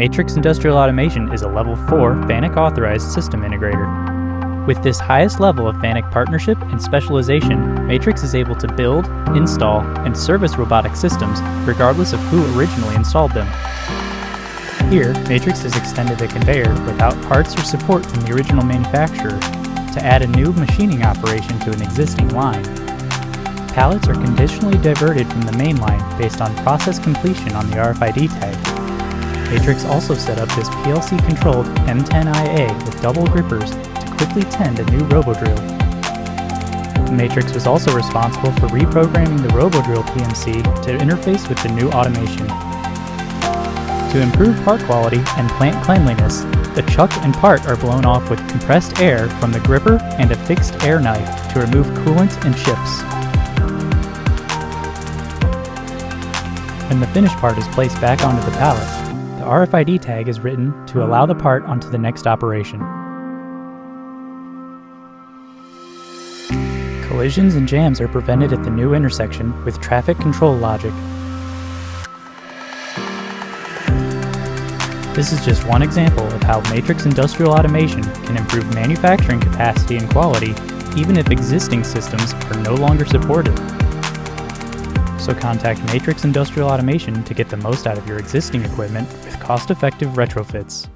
Matrix Industrial Automation is a Level 4 FANUC authorized system integrator. With this highest level of FANUC partnership and specialization, Matrix is able to build, install, and service robotic systems regardless of who originally installed them. Here, Matrix has extended the conveyor without parts or support from the original manufacturer to add a new machining operation to an existing line. Pallets are conditionally diverted from the main line based on process completion on the RFID tag. Matrix also set up this PLC-controlled M10IA with double grippers to quickly tend a new ROBODRILL. Matrix was also responsible for reprogramming the ROBODRILL PMC to interface with the new automation. To improve part quality and plant cleanliness, the chuck and part are blown off with compressed air from the gripper and a fixed air knife to remove coolant and chips. When the finished part is placed back onto the pallet, the RFID tag is written to allow the part onto the next operation. Collisions and jams are prevented at the new intersection with traffic control logic. This is just one example of how Matrix Industrial Automation can improve manufacturing capacity and quality even if existing systems are no longer supported. So contact Matrix Industrial Automation to get the most out of your existing equipment with cost-effective retrofits.